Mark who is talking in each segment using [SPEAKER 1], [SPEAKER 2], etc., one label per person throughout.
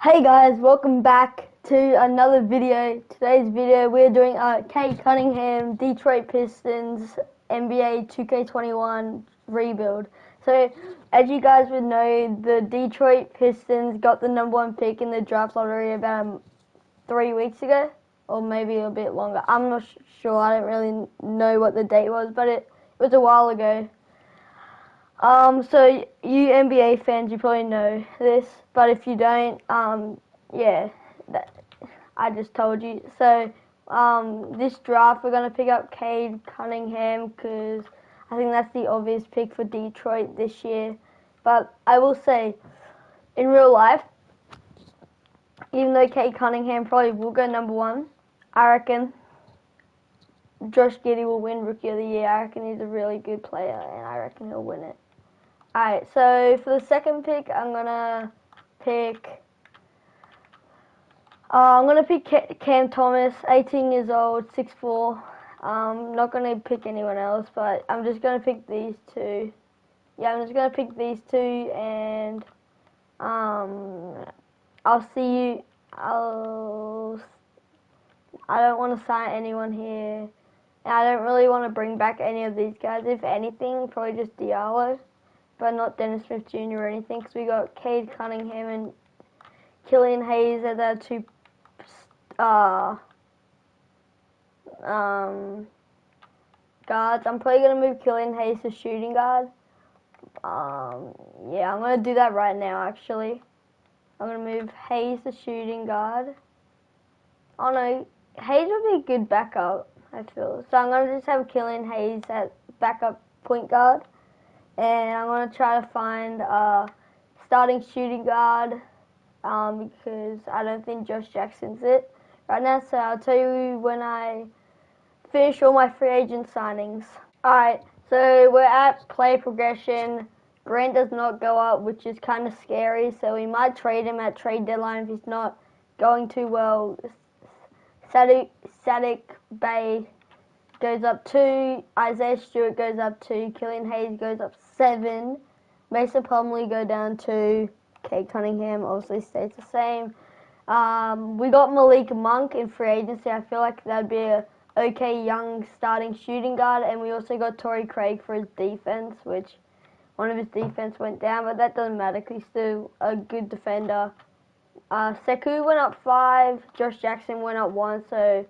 [SPEAKER 1] Hey guys, welcome back to another video. Today's video we're doing a Cade Cunningham Detroit Pistons NBA 2K21 rebuild. So as you guys would know, the Detroit Pistons got the #1 pick in the draft lottery about 3 weeks ago, or maybe a bit longer. I'm not sure, I don't really know what the date was, but it was a while ago. So you NBA fans, you probably know this, but if you don't, yeah, I just told you. So, this draft we're gonna pick up Cade Cunningham because I think that's the obvious pick for Detroit this year. But I will say, in real life, even though Cade Cunningham probably will go #1, I reckon Josh Giddey will win Rookie of the Year. I reckon he's a really good player, and I reckon he'll win it. Alright, so for the second pick, I'm gonna pick Cam Thomas, 18 years old, 6'4". Not gonna pick anyone else, but I'm just gonna pick these two. Yeah, I'm just gonna pick these two, and I'll see you. I don't want to sign anyone here, and I don't really want to bring back any of these guys. If anything, probably just Diallo, but not Dennis Smith Jr. or anything, because we got Cade Cunningham and Killian Hayes as our two guards. I'm probably going to move Killian Hayes to shooting guard. Yeah, I'm going to do that right now, actually. I'm going to move Hayes to shooting guard. Oh, no. Hayes would be a good backup, I feel. So I'm going to just have Killian Hayes at backup point guard. And I'm going to try to find a starting shooting guard because I don't think Josh Jackson's it right now. So I'll tell you when I finish all my free agent signings. Alright, so we're at play progression. Grant does not go up, which is kind of scary. So we might trade him at trade deadline if he's not going too well. Saddiq Bey goes up 2, Isaiah Stewart goes up 2, Killian Hayes goes up 7, Mason Plumlee go down 2, Cade Cunningham obviously stays the same. We got Malik Monk in free agency. I feel like that'd be a okay young starting shooting guard, and we also got Torrey Craig for his defense, which one of his defense went down, but that doesn't matter because he's still a good defender. Sekou went up 5, Josh Jackson went up 1, so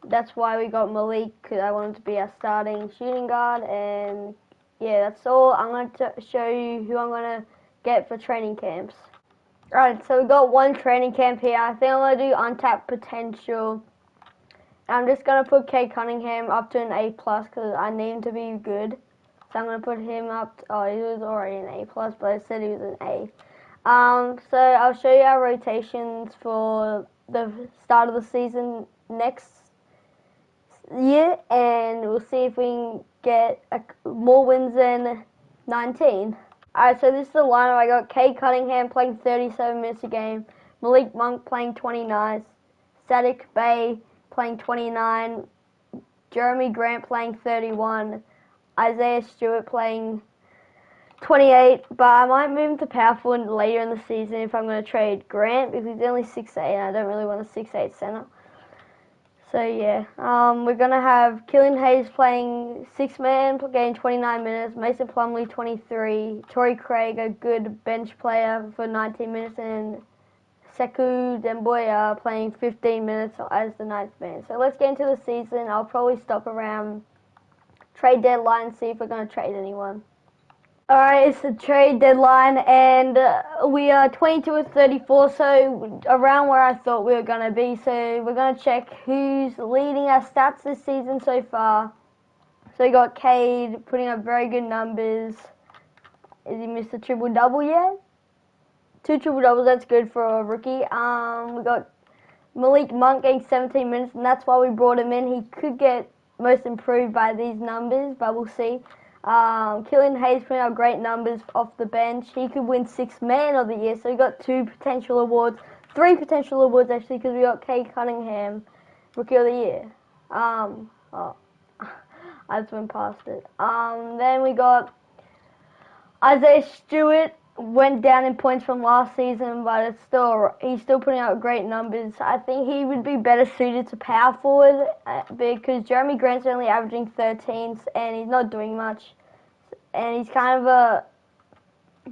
[SPEAKER 1] that's why we got Malik, because I wanted to be our starting shooting guard. And yeah, that's all. I'm going to show you who I'm going to get for training camps. Alright, so we got one training camp here. I think I'm going to do untapped potential. I'm just going to put Cade Cunningham up to an A+, because I need him to be good. So I'm going to put him up. Oh, he was already an A+, but I said he was an A. So I'll show you our rotations for the start of the season next year, and we'll see if we can get more wins than 19. Alright, so this is the lineup. I got Cade Cunningham playing 37 minutes a game, Malik Monk playing 29, Saddiq Bey playing 29, Jeremy Grant playing 31, Isaiah Stewart playing 28, but I might move him to power forward later in the season if I'm going to trade Grant, because he's only 6'8", and I don't really want a 6'8" center. So yeah, we're going to have Killian Hayes playing 6-man, getting 29 minutes, Mason Plumlee 23, Torrey Craig, a good bench player for 19 minutes, and Sekou Demboya playing 15 minutes as the 9th man. So let's get into the season. I'll probably stop around trade deadline and see if we're going to trade anyone. Alright, it's the trade deadline, and we are 22 of 34, so around where I thought we were going to be. So we're going to check who's leading our stats this season so far. So we got Cade putting up very good numbers. Has he missed a triple-double yet? 2 triple-doubles, that's good for a rookie. We got Malik Monk getting 17 minutes, and that's why we brought him in. He could get most improved by these numbers, but we'll see. Killian Hayes putting out great numbers off the bench. He could win 6th man of the year, so we got 2 potential awards. 3 potential awards, actually, because we got Cade Cunningham, Rookie of the Year. I just went past it. Then we got Isaiah Stewart went down in points from last season, but he's still putting out great numbers. I think he would be better suited to power forward because Jeremy Grant's only averaging 13s and he's not doing much. And he's kind of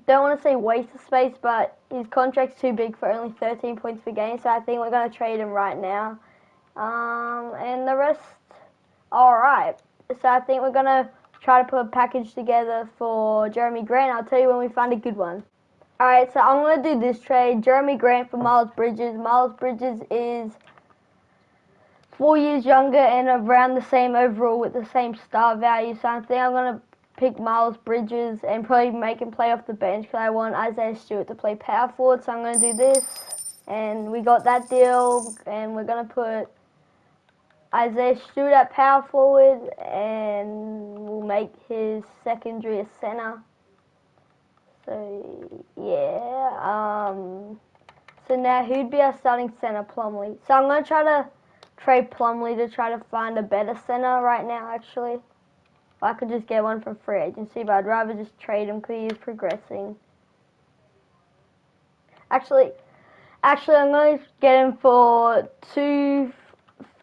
[SPEAKER 1] don't want to say waste of space, but his contract's too big for only 13 points per game, so I think we're going to trade him right now. And the rest, alright. So I think we're going to try to put a package together for Jeremy Grant. I'll tell you when we find a good one. Alright, so I'm going to do this trade. Jeremy Grant for Miles Bridges. Miles Bridges is 4 years younger and around the same overall with the same star value. So I think I'm going to pick Miles Bridges and probably make him play off the bench because I want Isaiah Stewart to play power forward. So I'm going to do this. And we got that deal. And we're going to put Isaiah Stewart at power forward and we'll make his secondary a center. So, yeah. So now who'd be our starting center? Plumlee. So I'm going to try to trade Plumlee to try to find a better center right now, actually. I could just get one from free agency, but I'd rather just trade him because he is progressing. Actually, I'm going to get him for 2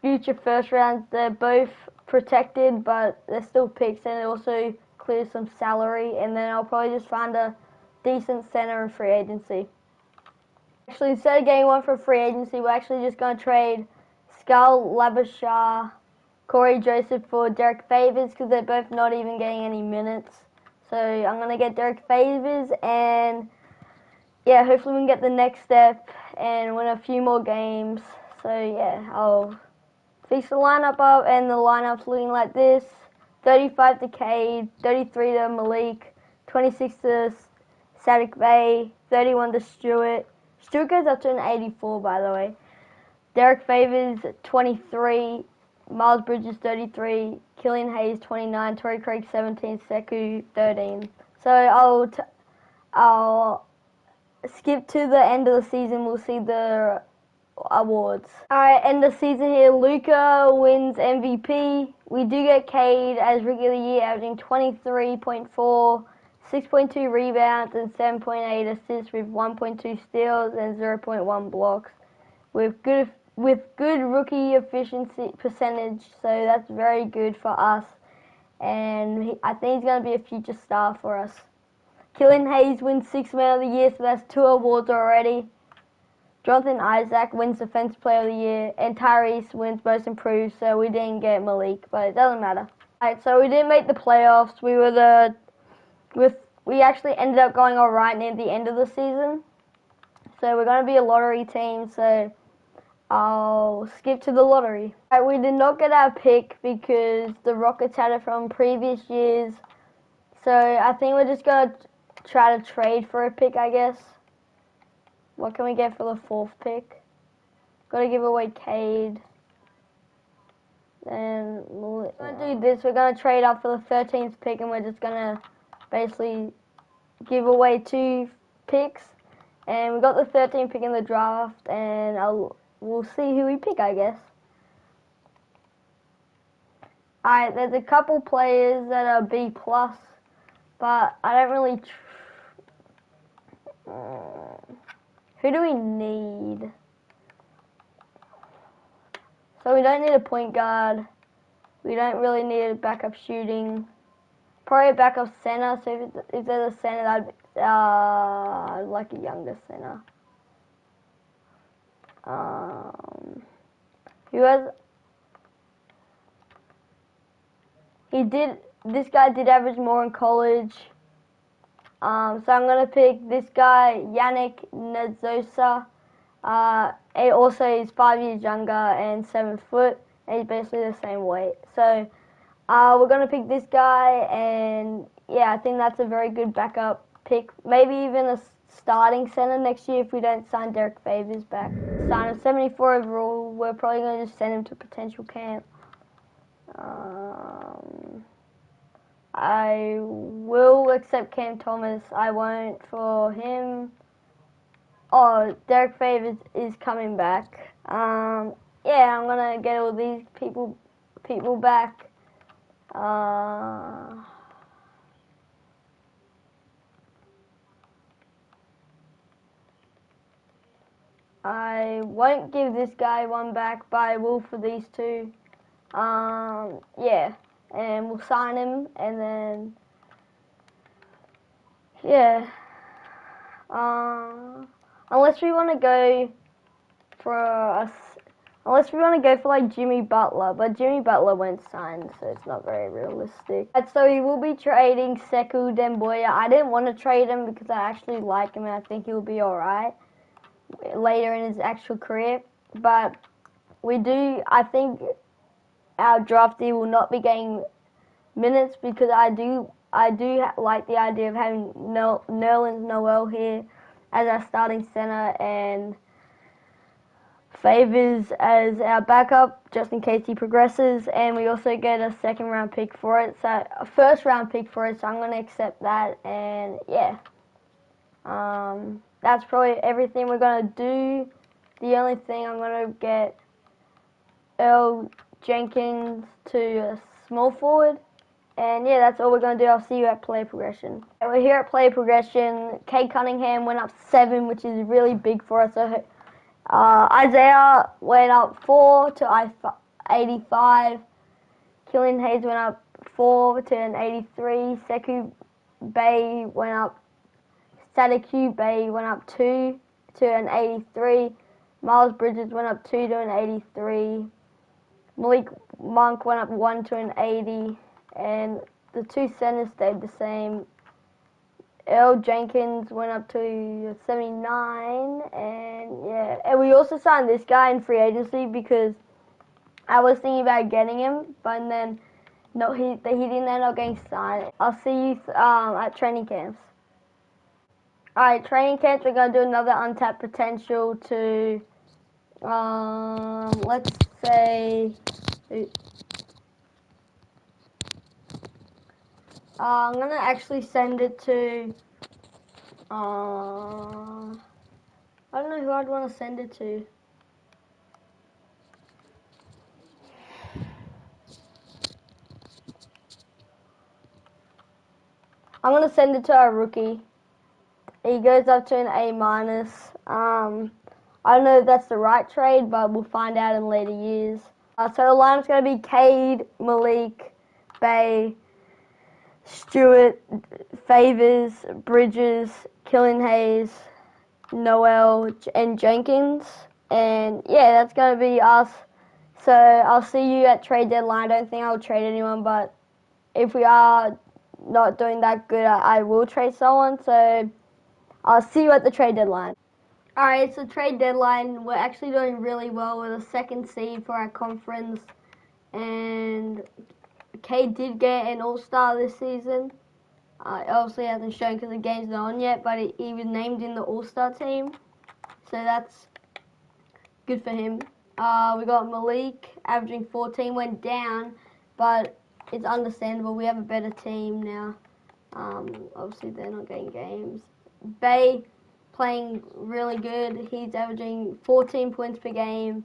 [SPEAKER 1] future first rounds. They're both protected, but they're still picks, and it also clears some salary. And then I'll probably just find a decent center in free agency. Actually, instead of getting one from free agency, we're actually just going to trade Skull Labashar, Corey Joseph for Derek Favors because they're both not even getting any minutes. So I'm going to get Derek Favors and yeah, hopefully we can get the next step and win a few more games. So yeah, I'll fix the lineup up and the lineup's looking like this. 35 to Cade, 33 to Malik, 26 to Sadiq Bey, 31 to Stewart. Stewart goes up to an 84 by the way. Derek Favors 23. Miles Bridges 33, Killian Hayes 29, Torrey Craig 17, Sekou 13. So I'll skip to the end of the season. We'll see the awards. Alright, end of the season here. Luka wins MVP. We do get Cade as Rookie of the Year, averaging 23.4, 6.2 rebounds and 7.8 assists with 1.2 steals and 0.1 blocks. With good rookie efficiency percentage, so that's very good for us. And I think he's going to be a future star for us. Killian Hayes wins 6th Man of the Year, so that's 2 awards already. Jonathan Isaac wins Defensive Player of the Year, and Tyrese wins Most Improved, so we didn't get Malik, but it doesn't matter. Alright, so we didn't make the playoffs. We actually ended up going alright near the end of the season. So we're going to be a lottery team, so I'll skip to the lottery. Alright, we did not get our pick because the Rockets had it from previous years. So I think we're just going to try to trade for a pick, I guess. What can we get for the 4th pick? Got to give away Cade. Then we're going to do this. We're going to trade up for the 13th pick and we're just going to basically give away 2 picks. And we got the 13th pick in the draft and we'll see who we pick, I guess. Alright, there's a couple players that are B+, but I don't really... Who do we need? So we don't need a point guard. We don't really need a backup shooting. Probably a backup center, so if there's a center, I'd like a younger center. This guy did average more in college. So I'm going to pick this guy, Yannick Nzosa. He also is 5 years younger and 7 foot. And he's basically the same weight. So we're going to pick this guy. And yeah, I think that's a very good backup pick. Maybe even a starting center next year if we don't sign Derek Favors back. Sign him 74 overall. We're probably going to just send him to potential camp. I will accept Cam Thomas. I won't for him. Oh, Derek Favors is coming back. Yeah, I'm gonna get all these people back. I won't give this guy one back, but I will for these two. Yeah, and we'll sign him, and then yeah. Unless we want to go for unless we want to go for like Jimmy Butler, but Jimmy Butler won't sign, so it's not very realistic. So we will be trading Sekou Demboya. I didn't want to trade him because I actually like him and I think he'll be alright later in his actual career. But I think our draftee will not be getting minutes because I do like the idea of having Nerlens Noel here as our starting center and Favors as our backup just in case he progresses, and we also get a second round pick for it, so a first round pick for it, so I'm going to accept that. And yeah, that's probably everything we're going to do. The only thing, I'm going to get Earl Jenkins to a small forward. And yeah, that's all we're going to do. I'll see you at player progression. We're here at player progression. Cade Cunningham went up 7, which is really big for us. So, Isaiah went up 4 to 85. Killian Hayes went up 4 to an 83. Sadiq Bay went up 2 to an 83. Miles Bridges went up 2 to an 83. Malik Monk went up 1 to an 80. And the two centers stayed the same. Earl Jenkins went up to 79, and yeah, and we also signed this guy in free agency because I was thinking about getting him, but then no, he didn't end up getting signed. I'll see you at training camps. Alright, training camps, we're gonna do another untapped potential to let's say I'm gonna actually send it to I don't know who I'd want to send it to. I'm going to send it to our rookie. He goes up to an A minus. I don't know if that's the right trade, but we'll find out in later years. So the lineup's going to be Cade, Malik, Bay, Stewart, Favors, Bridges, Killian Hayes, Noel, and Jenkins. And yeah, that's going to be us. So I'll see you at trade deadline. I don't think I'll trade anyone, but if we are not doing that good, I will trade someone. So I'll see you at the trade deadline. Alright, it's the trade deadline. We're actually doing really well. We're the second seed for our conference. And Cade did get an all-star this season. Obviously hasn't shown because the game's not on yet, but he was named in the all-star team. So that's good for him. We got Malik averaging 14, went down, but it's understandable. We have a better team now. Obviously they're not getting games. Bay playing really good. He's averaging 14 points per game.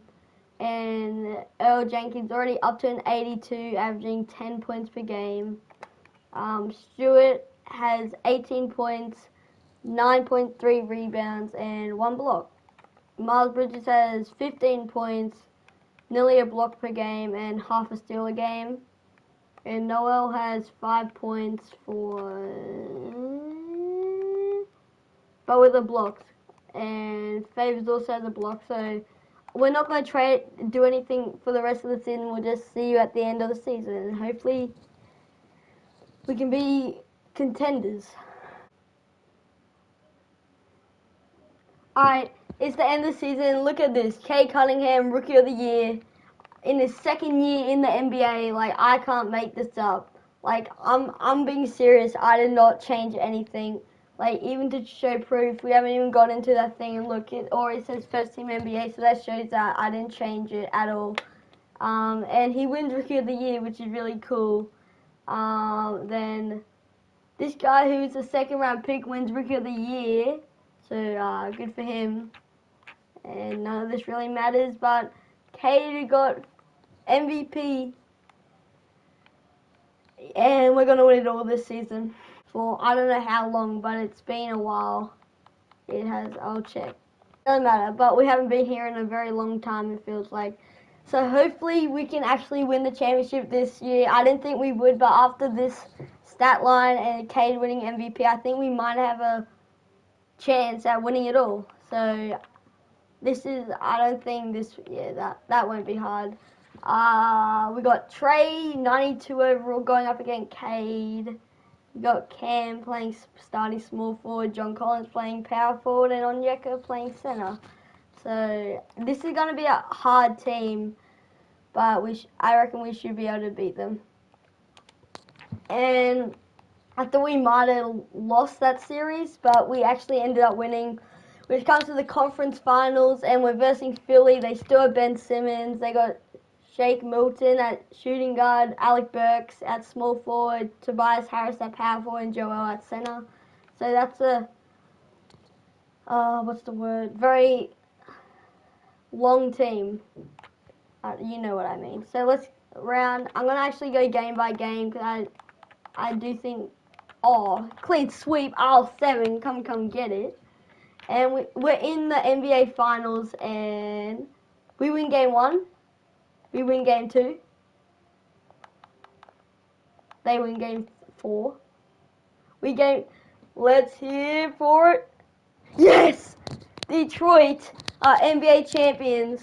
[SPEAKER 1] And Earl Jenkins already up to an 82, averaging 10 points per game. Stewart has 18 points, 9.3 rebounds, and 1 block. Miles Bridges has 15 points, nearly a block per game, and half a steal a game. And Noel has 5 points but with a block. And Favors also has a block, so we're not going to do anything for the rest of the season. We'll just see you at the end of the season, and hopefully we can be contenders. Alright, it's the end of the season. Look at this. Cade Cunningham, Rookie of the Year. In his second year in the NBA, like, I can't make this up. Like, I'm being serious. I did not change anything. Like, even to show proof, we haven't even got into that thing and look, it already says first team NBA, so that shows that I didn't change it at all. And he wins Rookie of the Year, which is really cool. Then this guy who's a second round pick wins Rookie of the Year, so good for him. And none of this really matters, but Cade got MVP, and we're going to win it all this season. For I don't know how long, but it's been a while. It has, I'll check. Doesn't matter, but we haven't been here in a very long time, it feels like. So hopefully we can actually win the championship this year. I didn't think we would, but after this stat line and Cade winning MVP, I think we might have a chance at winning it all. So I don't think that won't be hard. We got Trey, 92 overall, going up against Cade. We got Cam starting small forward, John Collins playing power forward, and Onyeka playing center. So this is going to be a hard team, but I reckon we should be able to beat them. And I thought we might have lost that series, but we actually ended up winning, which comes to the conference finals, and we're versing Philly. They still have Ben Simmons. They got Shake Milton at shooting guard, Alec Burks at small forward, Tobias Harris at power forward, and Joel at center. So that's a, very long team. You know what I mean. So let's round. I'm going to actually go game by game because I do think, clean sweep, R7, come get it. And we're in the NBA Finals, and we win game 1. We win game 2. They win game 4. Let's hear for it. Yes! Detroit are NBA champions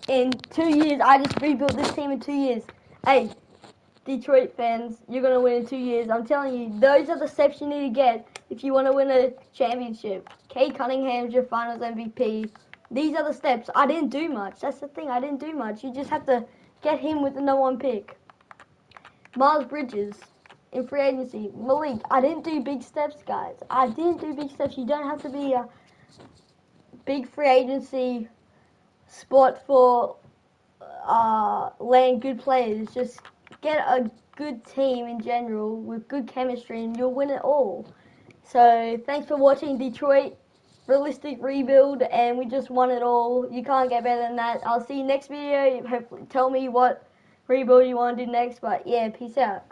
[SPEAKER 1] in 2 years. I just rebuilt this team in 2 years. Hey, Detroit fans, you're going to win in 2 years. I'm telling you, those are the steps you need to get if you want to win a championship. Cade Cunningham's your finals MVP. These are the steps. I didn't do much. That's the thing. I didn't do much. You just have to get him with the #1 pick. Miles Bridges in free agency. Malik, I didn't do big steps, guys. I didn't do big steps. You don't have to be a big free agency spot for land good players. Just get a good team in general with good chemistry and you'll win it all. So thanks for watching Detroit. Realistic rebuild, and we just won it all. You can't get better than that. I'll see you next video. Hopefully tell me what rebuild you want to do next, but yeah, peace out.